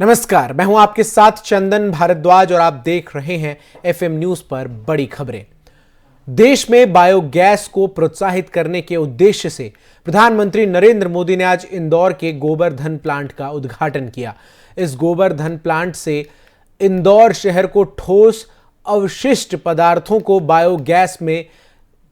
नमस्कार, मैं हूं आपके साथ चंदन भारद्वाज और आप देख रहे हैं एफएम न्यूज पर बड़ी खबरें। देश में बायोगैस को प्रोत्साहित करने के उद्देश्य से प्रधानमंत्री नरेंद्र मोदी ने आज इंदौर के गोबर्धन प्लांट का उद्घाटन किया। इस गोबर्धन प्लांट से इंदौर शहर को ठोस अवशिष्ट पदार्थों को बायोगैस में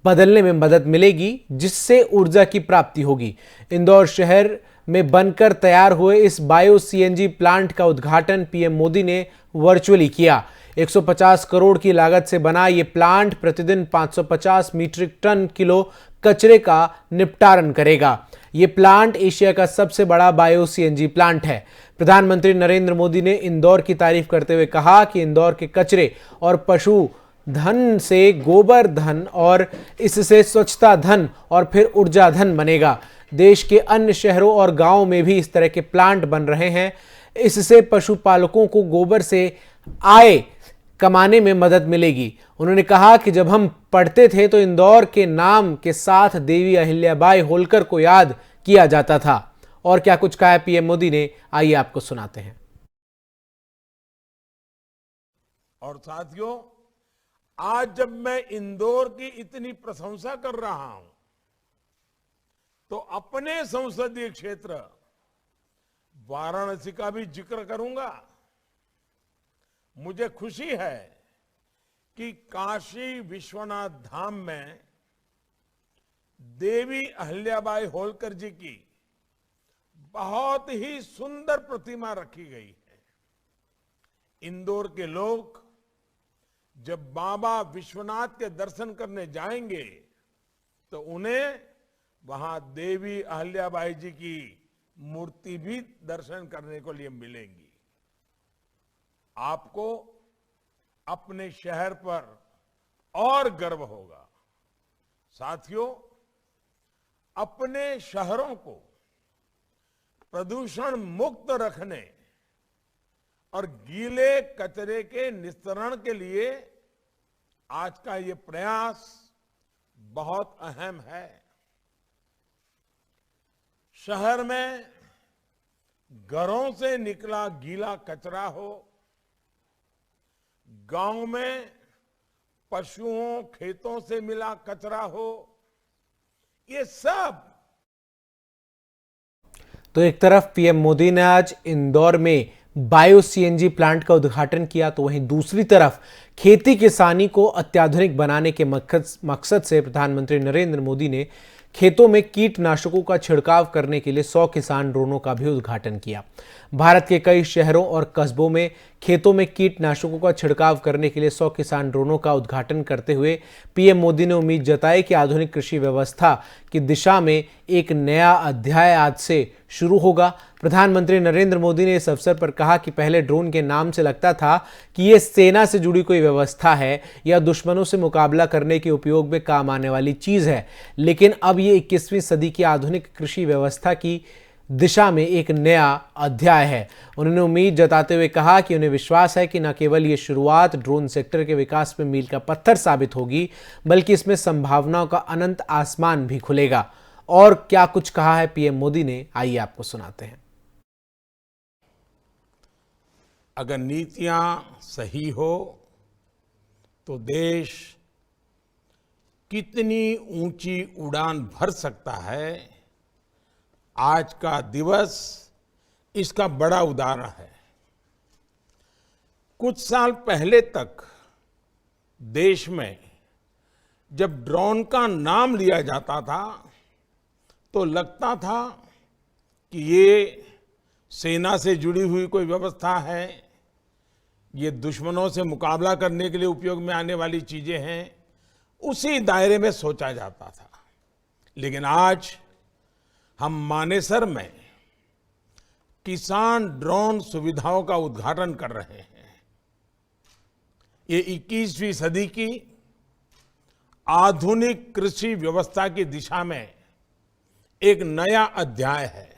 बदलने में मदद मिलेगी, जिससे ऊर्जा की प्राप्ति होगी। इंदौर शहर में बनकर तैयार हुए इस बायो सीएनजी प्लांट का उद्घाटन पीएम मोदी ने वर्चुअली किया। 150 करोड़ की लागत से बना ये प्लांट प्रतिदिन 550 मीट्रिक टन किलो कचरे का निपटारण करेगा। ये प्लांट एशिया का सबसे बड़ा बायो सीएनजी प्लांट है। प्रधानमंत्री नरेंद्र मोदी ने इंदौर की तारीफ करते हुए कहा कि इंदौर के कचरे और पशु धन से गोबर धन और इससे स्वच्छता धन और फिर ऊर्जा धन बनेगा। देश के अन्य शहरों और गांवों में भी इस तरह के प्लांट बन रहे हैं। इससे पशुपालकों को गोबर से आय कमाने में मदद मिलेगी। उन्होंने कहा कि जब हम पढ़ते थे तो इंदौर के नाम के साथ देवी अहिल्याबाई होलकर को याद किया जाता था। और क्या कुछ कहा है पीएम मोदी ने, आइए आपको सुनाते हैं। और साथियों, आज जब मैं इंदौर की इतनी प्रशंसा कर रहा हूं तो अपने संसदीय क्षेत्र वाराणसी का भी जिक्र करूंगा। मुझे खुशी है कि काशी विश्वनाथ धाम में देवी अहिल्याबाई होलकर जी की बहुत ही सुंदर प्रतिमा रखी गई है। इंदौर के लोग जब बाबा विश्वनाथ के दर्शन करने जाएंगे तो उन्हें वहां देवी अहिल्याबाई जी की मूर्ति भी दर्शन करने को लिए मिलेंगी। आपको अपने शहर पर और गर्व होगा। साथियों, अपने शहरों को प्रदूषण मुक्त रखने और गीले कचरे के निस्तारण के लिए आज का ये प्रयास बहुत अहम है। शहर में घरों से निकला गीला कचरा हो, गांव में पशुओं खेतों से मिला कचरा हो, ये सब। तो एक तरफ पीएम मोदी ने आज इंदौर में बायो सीएनजी प्लांट का उद्घाटन किया, तो वहीं दूसरी तरफ खेती किसानी को अत्याधुनिक बनाने के मकसद से प्रधानमंत्री नरेंद्र मोदी ने खेतों में कीटनाशकों का छिड़काव करने के लिए 100 किसान ड्रोनों का भी उद्घाटन किया। भारत के कई शहरों और कस्बों में खेतों में कीटनाशकों का छिड़काव करने के लिए 100 किसान ड्रोनों का उद्घाटन करते हुए पीएम मोदी ने उम्मीद जताई कि आधुनिक कृषि व्यवस्था की दिशा में एक नया अध्याय आज से शुरू होगा। प्रधानमंत्री नरेंद्र मोदी ने इस अवसर पर कहा कि पहले ड्रोन के नाम से लगता था कि ये सेना से जुड़ी कोई व्यवस्था है या दुश्मनों से मुकाबला करने के उपयोग में काम आने वाली चीज है, लेकिन अब ये 21वीं सदी की आधुनिक कृषि व्यवस्था की दिशा में एक नया अध्याय है। उन्होंने उम्मीद जताते हुए कहा कि उन्हें विश्वास है कि न केवल ये शुरुआत ड्रोन सेक्टर के विकास में मील का पत्थर साबित होगी, बल्कि इसमें संभावनाओं का अनंत आसमान भी खुलेगा। और क्या कुछ कहा है पीएम मोदी ने, आइए आपको सुनाते हैं। अगर नीतियां सही हो तो देश कितनी ऊंची उड़ान भर सकता है, आज का दिवस इसका बड़ा उदाहरण है। कुछ साल पहले तक देश में जब ड्रोन का नाम लिया जाता था तो लगता था कि ये सेना से जुड़ी हुई कोई व्यवस्था है, ये दुश्मनों से मुकाबला करने के लिए उपयोग में आने वाली चीजें हैं, उसी दायरे में सोचा जाता था। लेकिन आज हम मानेसर में किसान ड्रोन सुविधाओं का उद्घाटन कर रहे हैं। ये 21वीं सदी की आधुनिक कृषि व्यवस्था की दिशा में एक नया अध्याय है।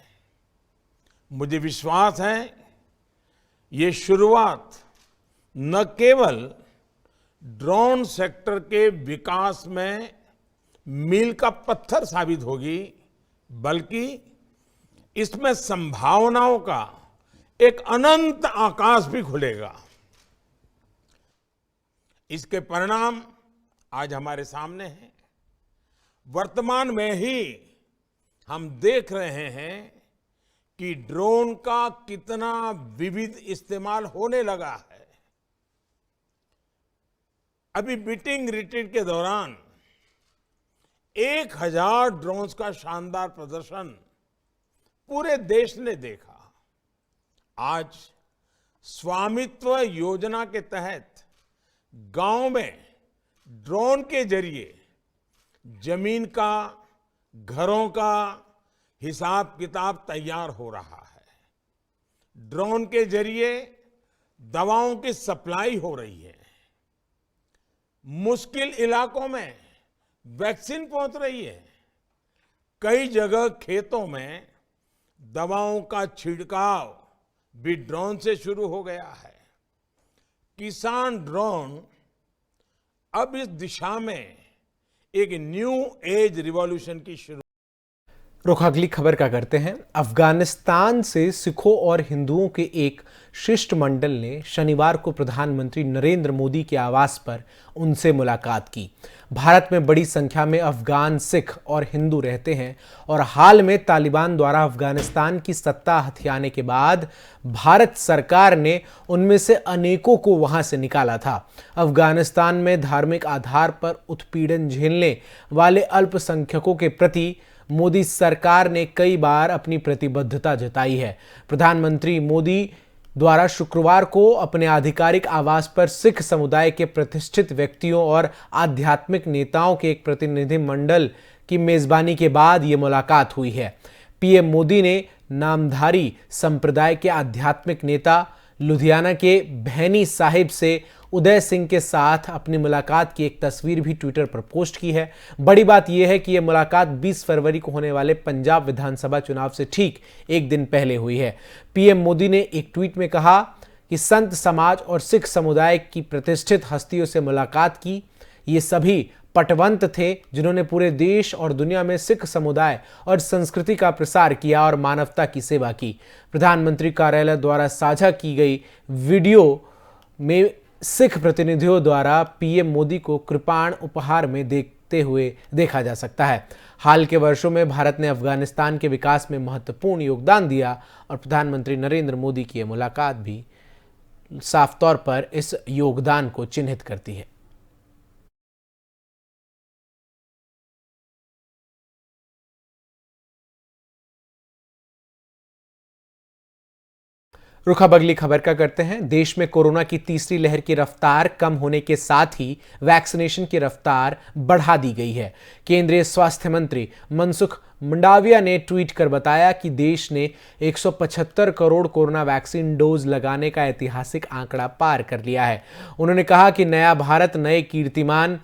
मुझे विश्वास है ये शुरुआत न केवल ड्रोन सेक्टर के विकास में मील का पत्थर साबित होगी, बल्कि इसमें संभावनाओं का एक अनंत आकाश भी खुलेगा। इसके परिणाम आज हमारे सामने हैं। वर्तमान में ही हम देख रहे हैं कि ड्रोन का कितना विविध इस्तेमाल होने लगा है। अभी मीटिंग रिट्रीट के दौरान 1000 ड्रोन्स का शानदार प्रदर्शन पूरे देश ने देखा। आज स्वामित्व योजना के तहत गांव में ड्रोन के जरिए जमीन का, घरों का हिसाब किताब तैयार हो रहा है। ड्रोन के जरिए दवाओं की सप्लाई हो रही है। मुश्किल इलाकों में वैक्सीन पहुंच रही है। कई जगह खेतों में दवाओं का छिड़काव भी ड्रोन से शुरू हो गया है। किसान ड्रोन अब इस दिशा में एक न्यू एज रिवॉल्यूशन की शुरू। रुख अगली खबर का करते हैं। अफगानिस्तान से सिखों और हिंदुओं के एक शिष्टमंडल ने शनिवार को प्रधानमंत्री नरेंद्र मोदी के आवास पर उनसे मुलाकात की। भारत में बड़ी संख्या में अफगान सिख और हिंदू रहते हैं और हाल में तालिबान द्वारा अफगानिस्तान की सत्ता हथियाने के बाद भारत सरकार ने उनमें से अनेकों को वहां से निकाला था। अफगानिस्तान में धार्मिक आधार पर उत्पीड़न झेलने वाले अल्पसंख्यकों के प्रति मोदी सरकार ने कई बार अपनी प्रतिबद्धता जताई है। प्रधानमंत्री मोदी द्वारा शुक्रवार को अपने आधिकारिक आवास पर सिख समुदाय के प्रतिष्ठित व्यक्तियों और आध्यात्मिक नेताओं के एक प्रतिनिधिमंडल की मेजबानी के बाद ये मुलाकात हुई है। पीएम मोदी ने नामधारी संप्रदाय के आध्यात्मिक नेता लुधियाना के भैनी साहिब से उदय सिंह के साथ अपनी मुलाकात की एक तस्वीर भी ट्विटर पर पोस्ट की है। बड़ी बात यह है कि यह मुलाकात 20 फरवरी को होने वाले पंजाब विधानसभा चुनाव से ठीक एक दिन पहले हुई है। पीएम मोदी ने एक ट्वीट में कहा कि संत समाज और सिख समुदाय की प्रतिष्ठित हस्तियों से मुलाकात की। ये सभी पटवंत थे जिन्होंने पूरे देश और दुनिया में सिख समुदाय और संस्कृति का प्रसार किया और मानवता की सेवा की। प्रधानमंत्री कार्यालय द्वारा साझा की गई वीडियो में सिख प्रतिनिधियों द्वारा पीएम मोदी को कृपाण उपहार में देखते हुए देखा जा सकता है। हाल के वर्षों में भारत ने अफगानिस्तान के विकास में महत्वपूर्ण योगदान दिया और प्रधानमंत्री नरेंद्र मोदी की यह मुलाकात भी साफ तौर पर इस योगदान को चिन्हित करती है। रुख अब अगली खबर का करते हैं। देश में कोरोना की तीसरी लहर की रफ्तार कम होने के साथ ही वैक्सीनेशन की रफ्तार बढ़ा दी गई है। केंद्रीय स्वास्थ्य मंत्री मनसुख मंडाविया ने ट्वीट कर बताया कि देश ने 175 करोड़ कोरोना वैक्सीन डोज लगाने का ऐतिहासिक आंकड़ा पार कर लिया है। उन्होंने कहा कि नया भारत नए कीर्तिमान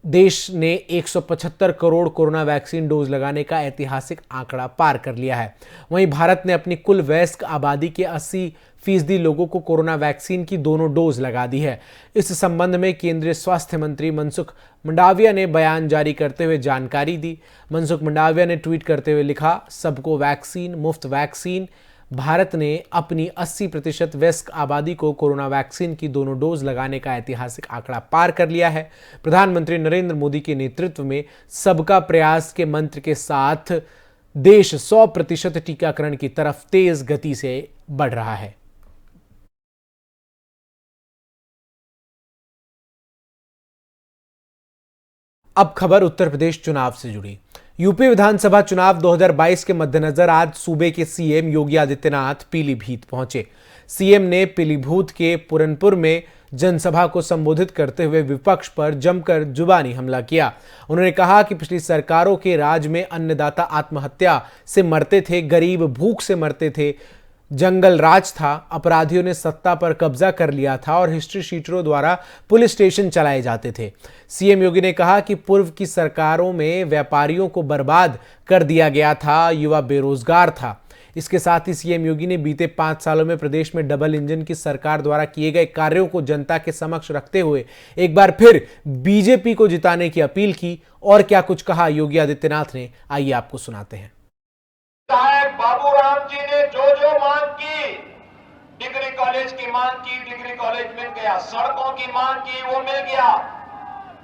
देश ने 175 करोड़ कोरोना वैक्सीन डोज लगाने का ऐतिहासिक आंकड़ा पार कर लिया है। वहीं भारत ने अपनी कुल वयस्क आबादी के 80% लोगों को कोरोना वैक्सीन की दोनों डोज लगा दी है। इस संबंध में केंद्रीय स्वास्थ्य मंत्री मनसुख मंडाविया ने बयान जारी करते हुए जानकारी दी। मनसुख मंडाविया ने ट्वीट करते हुए लिखा, सबको वैक्सीन, मुफ्त वैक्सीन। भारत ने अपनी 80% वयस्क आबादी को कोरोना वैक्सीन की दोनों डोज लगाने का ऐतिहासिक आंकड़ा पार कर लिया है। प्रधानमंत्री नरेंद्र मोदी के नेतृत्व में सबका प्रयास के मंत्र के साथ देश 100% टीकाकरण की तरफ तेज गति से बढ़ रहा है। अब खबर उत्तर प्रदेश चुनाव से जुड़ी। यूपी विधानसभा चुनाव 2022 के मद्देनजर आज सूबे के सीएम योगी आदित्यनाथ पीलीभीत पहुंचे। सीएम ने पीलीभीत के पुरनपुर में जनसभा को संबोधित करते हुए विपक्ष पर जमकर जुबानी हमला किया। उन्होंने कहा कि पिछली सरकारों के राज में अन्नदाता आत्महत्या से मरते थे, गरीब भूख से मरते थे, जंगल राज था, अपराधियों ने सत्ता पर कब्जा कर लिया था और हिस्ट्री शीटरों द्वारा पुलिस स्टेशन चलाए जाते थे। सीएम योगी ने कहा कि पूर्व की सरकारों में व्यापारियों को बर्बाद कर दिया गया था, युवा बेरोजगार था। इसके साथ ही सीएम योगी ने बीते 5 सालों में प्रदेश में डबल इंजन की सरकार द्वारा किए गए कार्यों को जनता के समक्ष रखते हुए एक बार फिर बीजेपी को जिताने की अपील की। और क्या कुछ कहा योगी आदित्यनाथ ने, आइए आपको सुनाते हैं। बाबूराम जी ने जो मांग की कॉलेज की मांग की, डिग्री कॉलेज मिल गया। सड़कों की मांग की, वो मिल गया।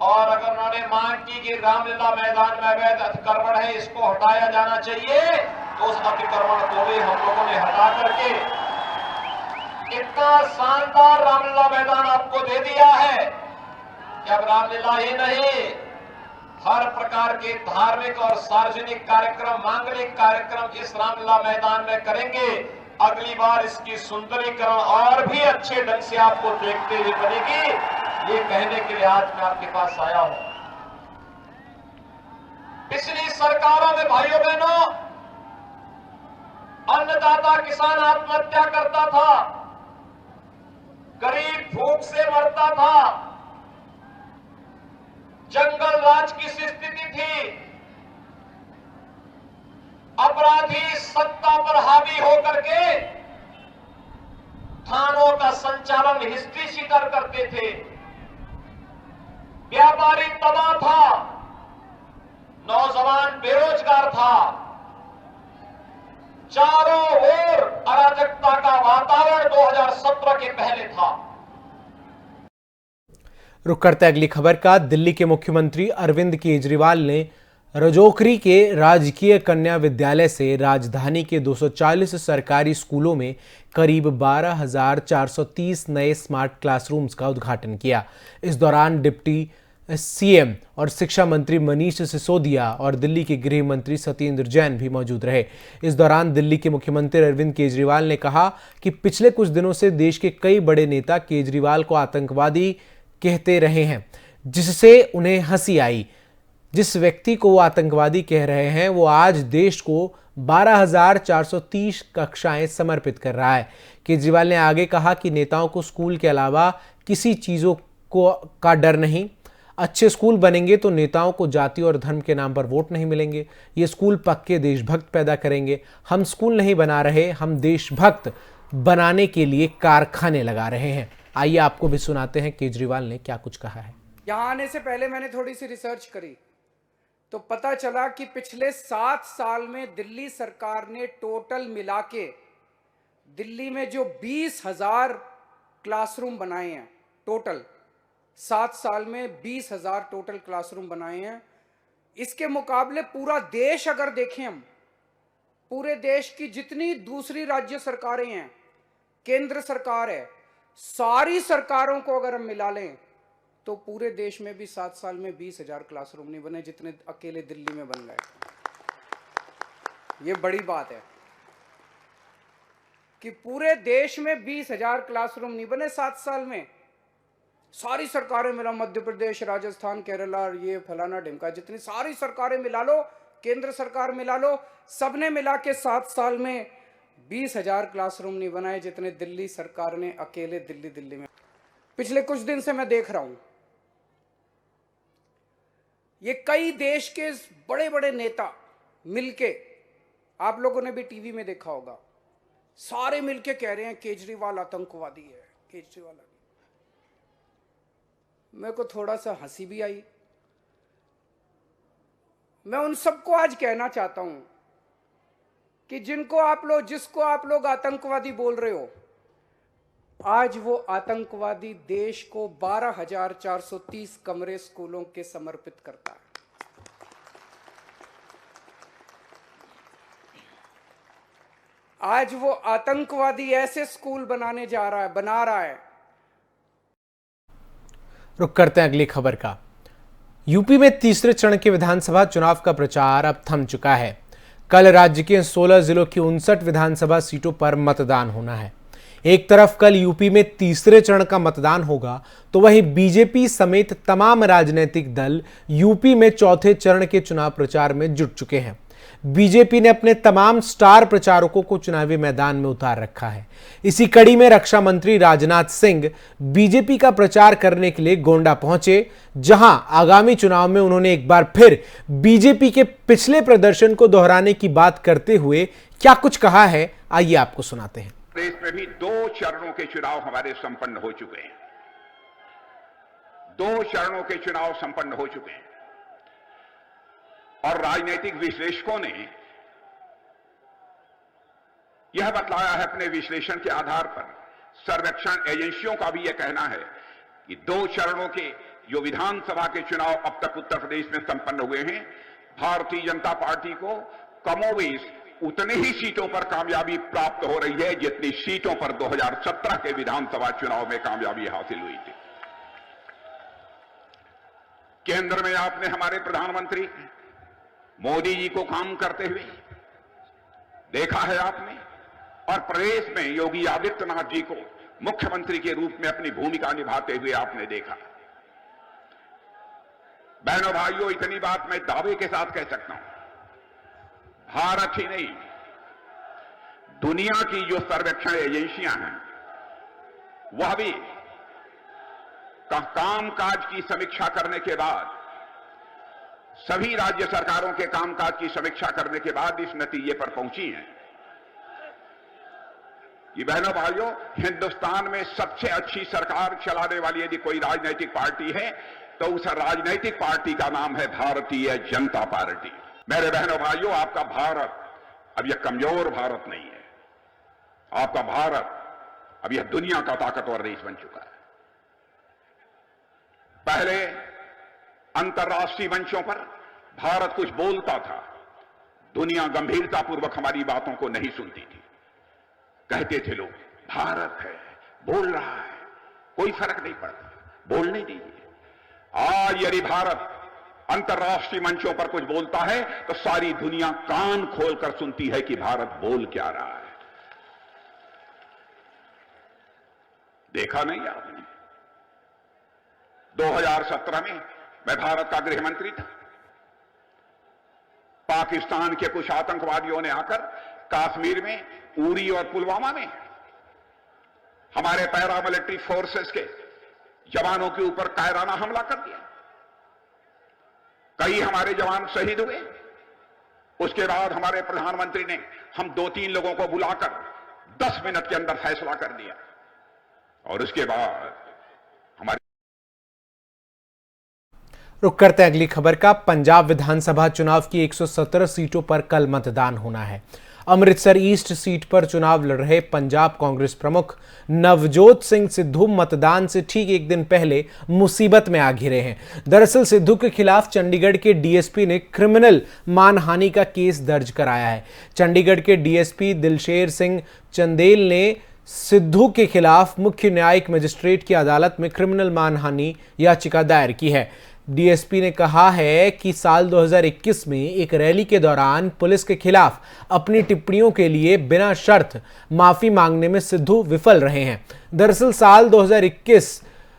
और अगर उन्होंने मांग की कि रामलीला मैदान में अवैध अतिक्रमण है, इसको हटाया जाना चाहिए, तो उस अतिक्रमण को भी हम लोगों ने हटा करके इतना शानदार रामलीला मैदान आपको दे दिया है कि अब रामलीला ही नहीं, हर प्रकार के धार्मिक और सार्वजनिक कार्यक्रम, मांगलिक कार्यक्रम इस रामलीला मैदान में करेंगे। अगली बार इसकी सुंदरीकरण और भी अच्छे ढंग से आपको देखते हुए बनेगी। ये कहने के लिए आज मैं आपके पास आया हूं। पिछली सरकारों में भाइयों बहनों, अन्नदाता किसान आत्महत्या करता था, गरीब भूख से मरता था, जंगल राज की स्थिति थी, अपराधी सत्ता पर हावी होकर के थानों का संचालन हिस्ट्री शीटर करते थे, व्यापारी तबाह था, नौजवान बेरोजगार था, चारों ओर अराजकता का वातावरण 2017 के पहले था। रुक करते अगली खबर का। दिल्ली के मुख्यमंत्री अरविंद केजरीवाल ने रजौकरी के राजकीय कन्या विद्यालय से राजधानी के 240 सरकारी स्कूलों में करीब 12,430 नए स्मार्ट क्लासरूम्स का उद्घाटन किया। इस दौरान डिप्टी सीएम और शिक्षा मंत्री मनीष सिसोदिया और दिल्ली के गृह मंत्री सत्येंद्र जैन भी मौजूद रहे। इस दौरान दिल्ली के मुख्यमंत्री अरविंद केजरीवाल ने कहा कि पिछले कुछ दिनों से देश के कई बड़े नेता केजरीवाल को आतंकवादी कहते रहे हैं, जिससे उन्हें हंसी आई। जिस व्यक्ति को वो आतंकवादी कह रहे हैं, वो आज देश को 12,430 कक्षाएं समर्पित कर रहा है। केजरीवाल ने आगे कहा कि नेताओं को स्कूल के अलावा किसी चीज़ों का डर नहीं। अच्छे स्कूल बनेंगे तो नेताओं को जाति और धर्म के नाम पर वोट नहीं मिलेंगे। ये स्कूल पक्के देशभक्त पैदा करेंगे। हम स्कूल नहीं बना रहे, हम देशभक्त बनाने के लिए कारखाने लगा रहे हैं। आइए आपको भी सुनाते हैं केजरीवाल ने क्या कुछ कहा है। यहाँ आने से पहले मैंने थोड़ी सी रिसर्च करी तो पता चला कि पिछले 7 साल में दिल्ली सरकार ने टोटल मिला के दिल्ली में जो 20,000 क्लासरूम बनाए हैं, टोटल 7 साल में 20,000 टोटल क्लासरूम बनाए हैं। इसके मुकाबले पूरा देश अगर देखें हम, पूरे देश की जितनी दूसरी राज्य सरकारें हैं, केंद्र सरकार है, सारी सरकारों को अगर हम मिला लें तो पूरे देश में भी 7 साल में 20,000 क्लासरूम नहीं बने जितने अकेले दिल्ली में बन गए। ये बड़ी बात है कि पूरे देश में 20,000 क्लासरूम नहीं बने 7 साल में। सारी सरकारें मिला, मध्य प्रदेश, राजस्थान, केरला, ये फलाना ढिमका, जितनी सारी सरकारें मिला लो, केंद्र सरकार मिला लो, सबने मिला के 7 साल में 20,000 क्लासरूम नहीं बनाए जितने दिल्ली सरकार ने अकेले दिल्ली में। पिछले कुछ दिन से मैं देख रहा हूं, ये कई देश के बड़े बड़े नेता मिलके, आप लोगों ने भी टीवी में देखा होगा, सारे मिलके कह रहे हैं केजरीवाल आतंकवादी है, केजरीवाल। मेरे को थोड़ा सा हंसी भी आई। मैं उन सबको आज कहना चाहता हूं कि जिसको आप लोग आतंकवादी बोल रहे हो, आज वो आतंकवादी देश को 12,430 कमरे स्कूलों के समर्पित करता है। आज वो आतंकवादी ऐसे स्कूल बना रहा है। रुक करते हैं अगली खबर का। यूपी में तीसरे चरण के विधानसभा चुनाव का प्रचार अब थम चुका है। कल राज्य के 16 जिलों की 59 विधानसभा सीटों पर मतदान होना है। एक तरफ कल यूपी में तीसरे चरण का मतदान होगा, तो वहीं बीजेपी समेत तमाम राजनीतिक दल यूपी में चौथे चरण के चुनाव प्रचार में जुट चुके हैं। बीजेपी ने अपने तमाम स्टार प्रचारकों को चुनावी मैदान में उतार रखा है। इसी कड़ी में रक्षा मंत्री राजनाथ सिंह बीजेपी का प्रचार करने के लिए गोंडा पहुंचे, जहां आगामी चुनाव में उन्होंने एक बार फिर बीजेपी के पिछले प्रदर्शन को दोहराने की बात करते हुए क्या कुछ कहा है, आइए आपको सुनाते हैं। देश में भी 2 चरणों के चुनाव हमारे संपन्न हो चुके हैं। 2 चरणों के चुनाव संपन्न हो चुके हैं और राजनीतिक विश्लेषकों ने यह बतलाया है अपने विश्लेषण के आधार पर, सर्वेक्षण एजेंसियों का भी यह कहना है कि 2 चरणों के जो विधानसभा के चुनाव अब तक उत्तर प्रदेश में संपन्न हुए हैं, भारतीय जनता पार्टी को कमोबेश उतने ही सीटों पर कामयाबी प्राप्त हो रही है जितनी सीटों पर 2017 के विधानसभा चुनाव में कामयाबी हासिल हुई थी। केंद्र में आपने हमारे प्रधानमंत्री मोदी जी को काम करते हुए देखा है आपने, और प्रदेश में योगी आदित्यनाथ जी को मुख्यमंत्री के रूप में अपनी भूमिका निभाते हुए आपने देखा। बहनों भाइयों, इतनी बात मैं दावे के साथ कह सकता हूं, भारत ही नहीं, दुनिया की जो सर्वेक्षण एजेंसियां हैं वह भी कामकाज की समीक्षा करने के बाद, सभी राज्य सरकारों के कामकाज की समीक्षा करने के बाद इस नतीजे पर पहुंची हैं कि बहनों भाइयों, हिंदुस्तान में सबसे अच्छी सरकार चलाने वाली यदि कोई राजनीतिक पार्टी है तो उस राजनीतिक पार्टी का नाम है भारतीय जनता पार्टी। मेरे बहनों भाइयों, आपका भारत अब यह कमजोर भारत नहीं है, आपका भारत अब यह दुनिया का ताकतवर देश बन चुका है। पहले अंतर्राष्ट्रीय मंचों पर भारत कुछ बोलता था, दुनिया गंभीरतापूर्वक हमारी बातों को नहीं सुनती थी। कहते थे लोग, भारत है, बोल रहा है, कोई फर्क नहीं पड़ता, बोलने दीजिए। आज यदि भारत अंतर्राष्ट्रीय मंचों पर कुछ बोलता है तो सारी दुनिया कान खोलकर सुनती है कि भारत बोल क्या रहा है। देखा नहीं आपने, 2017 में मैं भारत का गृह मंत्री था, पाकिस्तान के कुछ आतंकवादियों ने आकर कश्मीर में उरी और पुलवामा में हमारे पैरामिलिट्री फोर्सेस के जवानों के ऊपर कायराना हमला कर दिया। कई हमारे जवान शहीद हुए। उसके बाद हमारे प्रधानमंत्री ने हम 2-3 लोगों को बुलाकर 10 मिनट के अंदर फैसला कर दिया, और उसके बाद हमारे रुक करते हैं अगली खबर का। पंजाब विधानसभा चुनाव की 117 सीटों पर कल मतदान होना है। अमृतसर ईस्ट सीट पर चुनाव लड़ रहे पंजाब कांग्रेस प्रमुख नवजोत सिंह सिद्धू मतदान से ठीक एक दिन पहले मुसीबत में आ घिरे हैं। दरअसल सिद्धू के खिलाफ चंडीगढ़ के डीएसपी ने क्रिमिनल मानहानि का केस दर्ज कराया है। चंडीगढ़ के डीएसपी दिलशेर सिंह चंदेल ने सिद्धू के खिलाफ मुख्य न्यायिक मजिस्ट्रेट की अदालत में क्रिमिनल मानहानि याचिका दायर की है। डीएसपी ने कहा है कि साल 2021 में एक रैली के दौरान पुलिस के खिलाफ अपनी टिप्पणियों के लिए बिना शर्त माफी मांगने में सिद्धू विफल रहे हैं। दरअसल साल 2021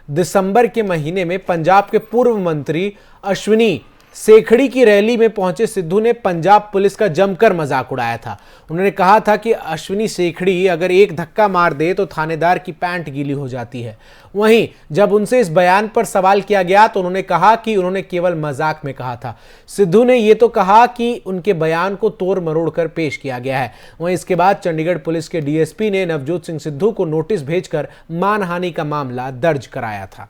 दिसंबर के महीने में पंजाब के पूर्व मंत्री अश्विनी सेखड़ी की रैली में पहुंचे सिद्धू ने पंजाब पुलिस का जमकर मजाक उड़ाया था। उन्होंने कहा था कि अश्विनी सेखड़ी अगर एक धक्का मार दे तो थानेदार की पैंट गीली हो जाती है। वहीं जब उनसे इस बयान पर सवाल किया गया तो उन्होंने कहा कि उन्होंने केवल मजाक में कहा था। सिद्धू ने यह तो कहा कि उनके बयान को तोड़ मरोड़ कर पेश किया गया है। वहीं इसके बाद चंडीगढ़ पुलिस के डीएसपी ने नवजोत सिंह सिद्धू को नोटिस भेजकर मानहानि का मामला दर्ज कराया था।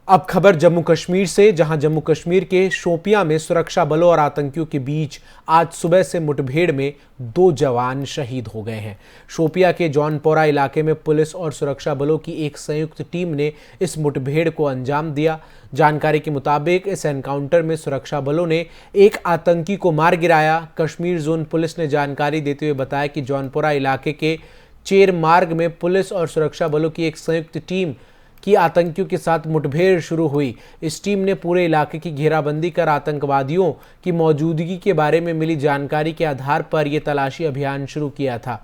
अब खबर जम्मू कश्मीर से, जहां जम्मू कश्मीर के शोपियां में सुरक्षा बलों और आतंकियों के बीच आज सुबह से मुठभेड़ में 2 जवान शहीद हो गए हैं। शोपियां के जौनपोरा इलाके में पुलिस और सुरक्षा बलों की एक संयुक्त टीम ने इस मुठभेड़ को अंजाम दिया। जानकारी के मुताबिक इस एनकाउंटर में सुरक्षा बलों ने एक आतंकी को मार गिराया। कश्मीर जोन पुलिस ने जानकारी देते हुए बताया कि जौनपोरा इलाके के चेर मार्ग में पुलिस और सुरक्षा बलों की एक संयुक्त टीम की आतंकियों के साथ मुठभेड़ शुरू हुई। इस टीम ने पूरे इलाके की घेराबंदी कर आतंकवादियों की मौजूदगी के बारे में मिली जानकारी के आधार पर यह तलाशी अभियान शुरू किया था।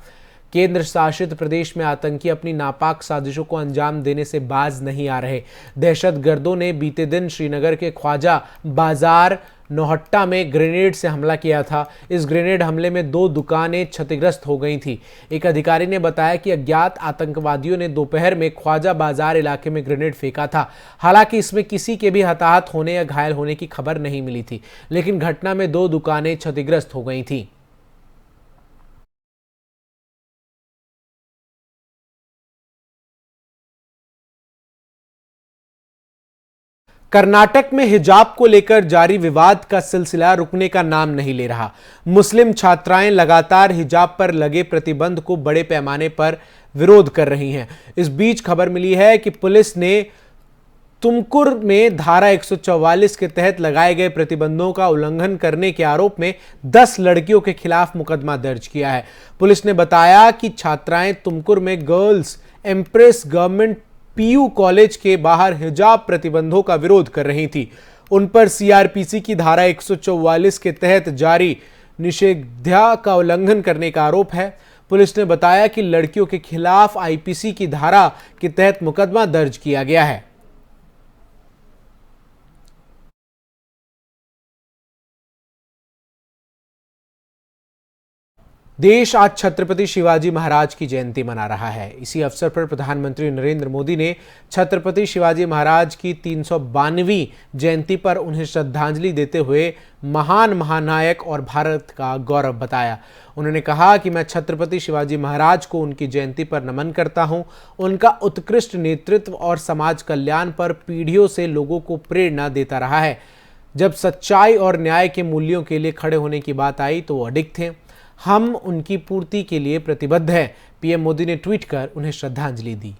केंद्र शासित प्रदेश में आतंकी अपनी नापाक साजिशों को अंजाम देने से बाज नहीं आ रहे। दहशतगर्दों ने बीते दिन श्रीनगर के ख्वाजा बाजार नौहट्टा में ग्रेनेड से हमला किया था। इस ग्रेनेड हमले में 2 दुकानें क्षतिग्रस्त हो गई थी। एक अधिकारी ने बताया कि अज्ञात आतंकवादियों ने दोपहर में ख्वाजा बाजार इलाके में ग्रेनेड फेंका था। हालांकि इसमें किसी के भी हताहत होने या घायल होने की खबर नहीं मिली थी, लेकिन घटना में 2 दुकानें क्षतिग्रस्त हो गई थी। कर्नाटक में हिजाब को लेकर जारी विवाद का सिलसिला रुकने का नाम नहीं ले रहा। मुस्लिम छात्राएं लगातार हिजाब पर लगे प्रतिबंध को बड़े पैमाने पर विरोध कर रही हैं। इस बीच खबर मिली है कि पुलिस ने तुमकुर में धारा 144 के तहत लगाए गए प्रतिबंधों का उल्लंघन करने के आरोप में 10 लड़कियों के खिलाफ मुकदमा दर्ज किया है। पुलिस ने बताया कि छात्राएं तुमकुर में girls Empress government PU college के बाहर हिजाब प्रतिबंधों का विरोध कर रही थी। उन पर सीआरपीसी की धारा 144 के तहत जारी निषेधाज्ञा का उल्लंघन करने का आरोप है। पुलिस ने बताया कि लड़कियों के खिलाफ आईपीसी की धारा के तहत मुकदमा दर्ज किया गया है। देश आज छत्रपति शिवाजी महाराज की जयंती मना रहा है। इसी अवसर पर प्रधानमंत्री नरेंद्र मोदी ने छत्रपति शिवाजी महाराज की 392वीं जयंती पर उन्हें श्रद्धांजलि देते हुए महान महानायक और भारत का गौरव बताया। उन्होंने कहा कि मैं छत्रपति शिवाजी महाराज को उनकी जयंती पर नमन करता हूं। उनका उत्कृष्ट नेतृत्व और समाज कल्याण पर पीढ़ियों से लोगों को प्रेरणा देता रहा है। जब सच्चाई और न्याय के मूल्यों के लिए खड़े होने की बात आई तो वो अडिग थे। हम उनकी पूर्ति के लिए प्रतिबद्ध हैं। पीएम मोदी ने ट्वीट कर उन्हें श्रद्धांजलि दी।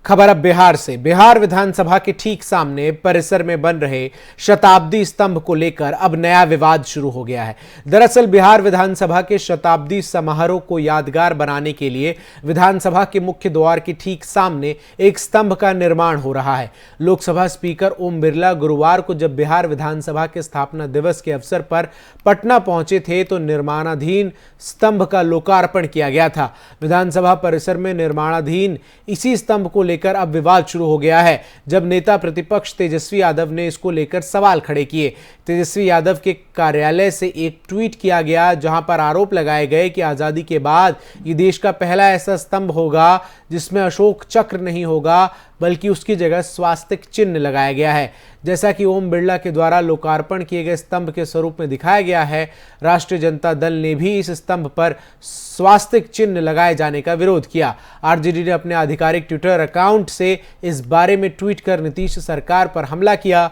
खबर अब बिहार से। बिहार विधानसभा के ठीक सामने परिसर में बन रहे शताब्दी स्तंभ को लेकर अब नया विवाद शुरू हो गया है। दरअसल बिहार विधानसभा के शताब्दी समारोह को यादगार बनाने के लिए विधानसभा के मुख्य द्वार के ठीक सामने एक स्तंभ का निर्माण हो रहा है। लोकसभा स्पीकर ओम बिरला गुरुवार को जब बिहार विधानसभा के स्थापना दिवस के अवसर पर पटना पहुंचे थे तो निर्माणाधीन स्तंभ का लोकार्पण किया गया था। विधानसभा परिसर में निर्माणाधीन इसी स्तंभ को लेकर अब विवाद शुरू हो गया है। जब नेता प्रतिपक्ष तेजस्वी यादव ने इसको लेकर सवाल खड़े किए। तेजस्वी यादव के कार्यालय से एक ट्वीट किया गया जहां पर आरोप लगाए गए कि आजादी के बाद ये देश का पहला ऐसा स्तंभ होगा जिसमें अशोक चक्र नहीं होगा बल्कि उसकी जगह स्वास्तिक चिन्ह लगाया गया है। जैसा कि ओम बिरला के द्वारा लोकार्पण किए गए स्तंभ के स्वरूप में दिखाया गया है, राष्ट्रीय जनता दल ने भी इस स्तंभ पर स्वास्तिक चिन्ह लगाए जाने का विरोध किया। आरजेडी ने अपने आधिकारिक ट्विटर अकाउंट से इस बारे में ट्वीट कर नीतीश सरकार पर हमला किया।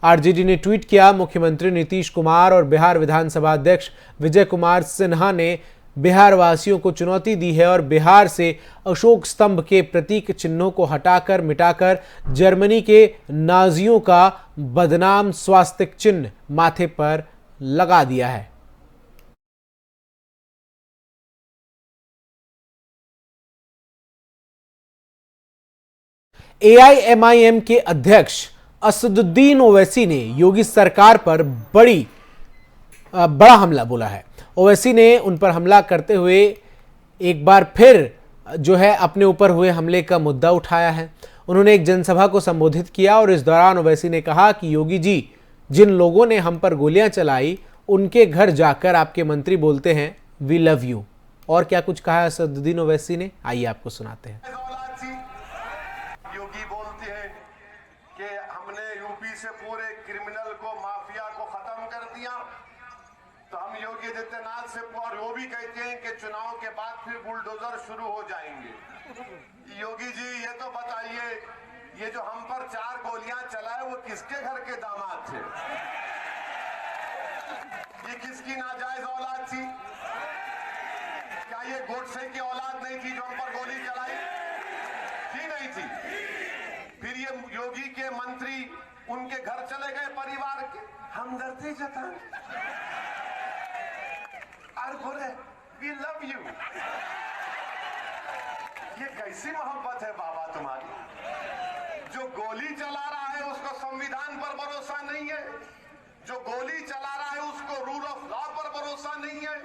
आरजेडी ने ट्वीट किया, मुख्यमंत्री नीतीश कुमार और बिहार विधानसभा अध्यक्ष विजय कुमार सिन्हा ने बिहार वासियों को चुनौती दी है और बिहार से अशोक स्तंभ के प्रतीक चिन्हों को हटाकर मिटाकर जर्मनी के नाजियों का बदनाम स्वास्तिक चिन्ह माथे पर लगा दिया है। एआईएमआईएम के अध्यक्ष असदुद्दीन ओवैसी ने योगी सरकार पर बड़ा हमला बोला है। ओवैसी ने उन पर हमला करते हुए एक बार फिर जो है अपने ऊपर हुए हमले का मुद्दा उठाया है। उन्होंने एक जनसभा को संबोधित किया और इस दौरान ओवैसी ने कहा कि योगी जी, जिन लोगों ने हम पर गोलियां चलाई उनके घर जाकर आपके मंत्री बोलते हैं वी लव यू। और क्या कुछ कहा असदुद्दीन ओवैसी ने, आइए आपको सुनाते हैं। योगी बोलते हैं कि हमने यूपी से पूरे क्रिमिनल को, माफिया को खत्म कर दिया, तो हम योगी आदित्यनाथ से और वो भी कहते हैं कि चुनाव के बाद फिर बुलडोजर शुरू हो जाएंगे। योगी जी ये तो बताइए, ये जो हम पर 4 गोलियां चलाए वो किसके घर के दामाद थे? ये किसकी नाजायज औलाद थी? क्या ये गोडसे की औलाद नहीं थी जो हम पर गोली चलाई थी? नहीं थी। फिर ये योगी के मंत्री उनके घर चले गए, परिवार के हमदर्दी जताने और बोले वी लव यू। ये कैसी मोहब्बत है बाबा तुम्हारी? जो गोली चला रहा है उसको संविधान पर भरोसा नहीं है, जो गोली चला रहा है उसको रूल ऑफ लॉ पर भरोसा नहीं है।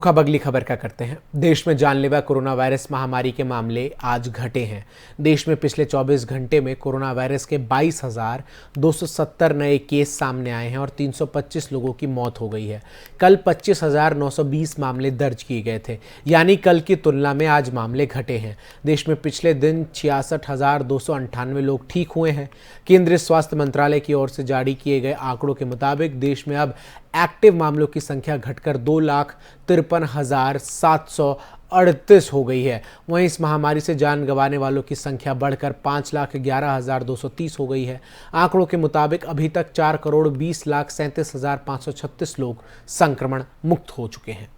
अब अगली खबर का करते हैं। देश में जानलेवा कोरोना वायरस महामारी के मामले आज घटे हैं। देश में पिछले 24 घंटे में कोरोना वायरस के 22,270 नए केस सामने आए हैं और 325 लोगों की मौत हो गई है। कल 25,920 मामले दर्ज किए गए थे, यानी कल की तुलना में आज मामले घटे हैं। देश में पिछले दिन 66,298 लोग ठीक हुए हैं। केंद्रीय स्वास्थ्य मंत्रालय की ओर से जारी किए गए आंकड़ों के मुताबिक देश में अब एक्टिव मामलों की संख्या घटकर 2,53,700 38 हो गई है। वहीं इस महामारी से जान गंवाने वालों की संख्या बढ़कर 5,11,230 हो गई है। आंकड़ों के मुताबिक अभी तक 4,20,37,536 लोग संक्रमण मुक्त हो चुके हैं।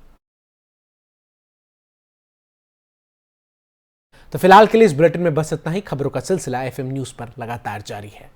तो फिलहाल के लिए इस बुलेटिन में बस इतना ही। खबरों का सिलसिला एफएम न्यूज पर लगातार जारी है।